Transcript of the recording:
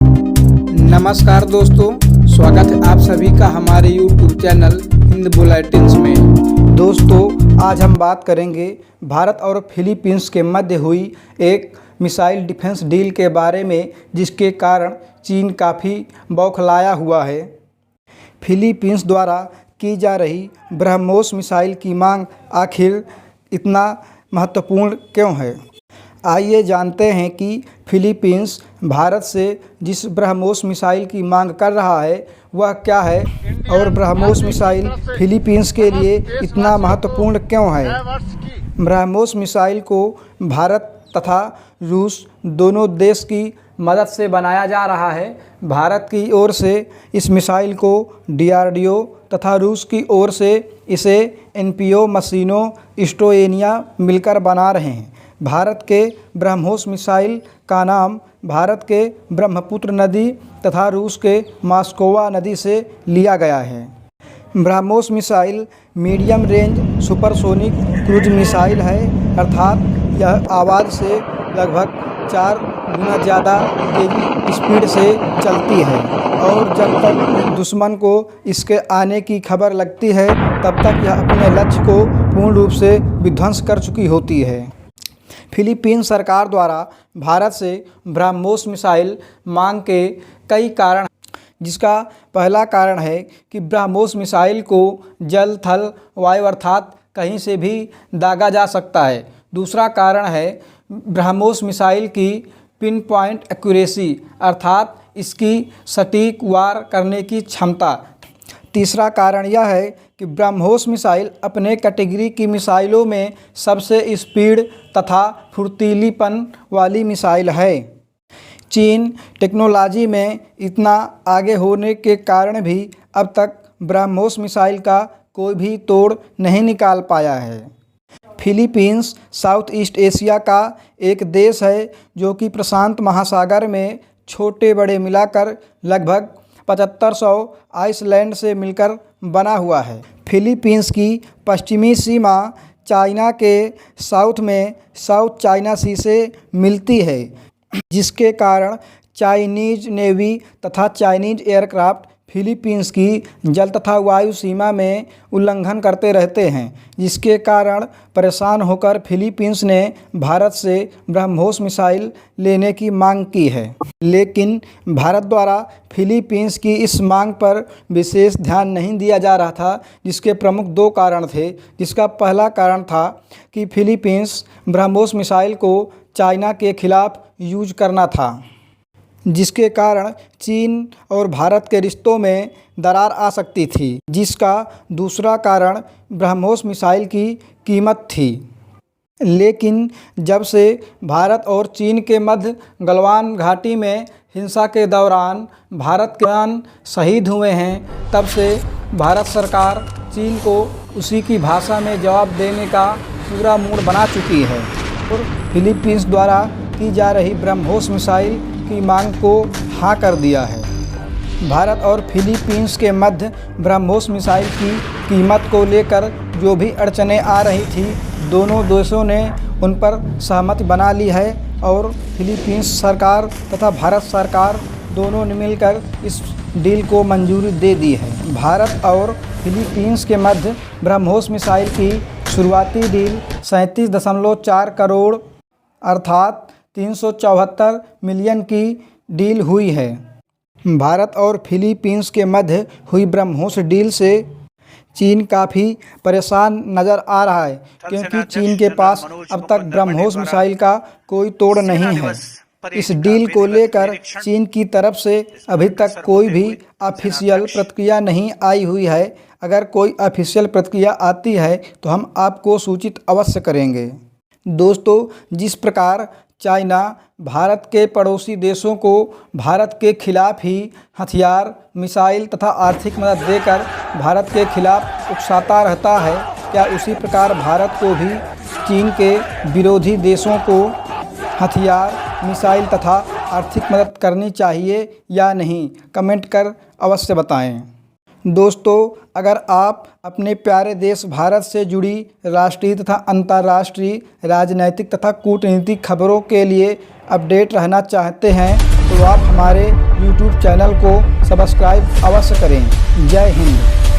नमस्कार दोस्तों, स्वागत है आप सभी का हमारे YouTube चैनल हिंद बुलेटिन्स में। दोस्तों, आज हम बात करेंगे भारत और फिलीपींस के मध्य हुई एक मिसाइल डिफेंस डील के बारे में, जिसके कारण चीन काफ़ी बौखलाया हुआ है। फिलीपींस द्वारा की जा रही ब्रह्मोस मिसाइल की मांग आखिर इतना महत्वपूर्ण क्यों है? आइए जानते हैं कि फिलीपींस भारत से जिस ब्रह्मोस मिसाइल की मांग कर रहा है वह क्या है और ब्रह्मोस मिसाइल फिलीपींस के लिए इतना महत्वपूर्ण क्यों है। ब्रह्मोस मिसाइल को भारत तथा रूस दोनों देश की मदद से बनाया जा रहा है। भारत की ओर से इस मिसाइल को DRDO तथा रूस की ओर से इसे NPO मशीनों एस्टोनिया मिलकर बना रहे हैं। भारत के ब्रह्मोस मिसाइल का नाम भारत के ब्रह्मपुत्र नदी तथा रूस के मॉस्कोवा नदी से लिया गया है। BrahMos missile medium range supersonic cruise missile है, अर्थात यह आवाज़ से लगभग 4 गुना ज़्यादा तेज़ी स्पीड से चलती है और जब तक दुश्मन को इसके आने की खबर लगती है तब तक यह अपने लक्ष्य को पूर्ण रूप से विध्वंस कर चुकी होती है। फिलीपींस सरकार द्वारा भारत से ब्रह्मोस मिसाइल मांग के कई कारण, जिसका पहला कारण है कि ब्रह्मोस मिसाइल को जल थल वायु अर्थात कहीं से भी दागा जा सकता है। दूसरा कारण है ब्रह्मोस मिसाइल की पिन पॉइंट एक्यूरेसी अर्थात इसकी सटीक वार करने की क्षमता। तीसरा कारण यह है कि ब्रह्मोस मिसाइल अपने कैटेगरी की मिसाइलों में सबसे स्पीड तथा फुर्तीलीपन वाली मिसाइल है। चीन टेक्नोलॉजी में इतना आगे होने के कारण भी अब तक ब्रह्मोस मिसाइल का कोई भी तोड़ नहीं निकाल पाया है। फिलीपींस साउथ ईस्ट एशिया का एक देश है जो कि प्रशांत महासागर में छोटे बड़े मिलाकर लगभग 7500 आइसलैंड से मिलकर बना हुआ है। फिलीपींस की पश्चिमी सीमा चाइना के साउथ में साउथ चाइना सी से मिलती है, जिसके कारण चाइनीज नेवी तथा चाइनीज एयरक्राफ्ट फिलीपींस की जल तथा वायु सीमा में उल्लंघन करते रहते हैं, जिसके कारण परेशान होकर फिलीपींस ने भारत से ब्रह्मोस मिसाइल लेने की मांग की है। लेकिन भारत द्वारा फिलीपींस की इस मांग पर विशेष ध्यान नहीं दिया जा रहा था, जिसके प्रमुख 2 कारण थे। जिसका पहला कारण था कि फिलीपींस ब्रह्मोस मिसाइल को चाइना के खिलाफ यूज करना था, जिसके कारण चीन और भारत के रिश्तों में दरार आ सकती थी। जिसका दूसरा कारण ब्रह्मोस मिसाइल की कीमत थी। लेकिन जब से भारत और चीन के मध्य गलवान घाटी में हिंसा के दौरान भारत के जवान शहीद हुए हैं, तब से भारत सरकार चीन को उसी की भाषा में जवाब देने का पूरा मूड बना चुकी है और फिलीपींस द्वारा की जा रही ब्रह्मोस मिसाइल की मांग को हाँ कर दिया है। भारत और फिलीपींस के मध्य ब्रह्मोस मिसाइल की कीमत को लेकर जो भी अड़चनें आ रही थी, दोनों देशों ने उन पर सहमति बना ली है और फिलीपींस सरकार तथा भारत सरकार दोनों ने मिलकर इस डील को मंजूरी दे दी है। भारत और फिलीपींस के मध्य ब्रह्मोस मिसाइल की शुरुआती डील 37.4 करोड़ अर्थात 374 मिलियन की डील हुई है। भारत और फिलीपींस के मध्य हुई ब्रह्मोस डील से चीन काफ़ी परेशान नज़र आ रहा है, क्योंकि चीन के पास अब तक ब्रह्मोस मिसाइल का कोई तोड़ नहीं है। इस डील को लेकर चीन की तरफ से अभी तक कोई भी ऑफिशियल प्रतिक्रिया नहीं आई हुई है। अगर कोई ऑफिशियल प्रतिक्रिया आती है तो हम आपको सूचित अवश्य करेंगे। दोस्तों, जिस प्रकार चाइना भारत के पड़ोसी देशों को भारत के खिलाफ ही हथियार, मिसाइल तथा आर्थिक मदद देकर भारत के खिलाफ उकसाता रहता है, क्या उसी प्रकार भारत को भी चीन के विरोधी देशों को हथियार, मिसाइल तथा आर्थिक मदद करनी चाहिए या नहीं? कमेंट कर अवश्य बताएं। दोस्तों, अगर आप अपने प्यारे देश भारत से जुड़ी राष्ट्रीय तथा अंतर्राष्ट्रीय राजनैतिक तथा कूटनीतिक खबरों के लिए अपडेट रहना चाहते हैं तो आप हमारे YouTube चैनल को सब्सक्राइब अवश्य करें। जय हिंद।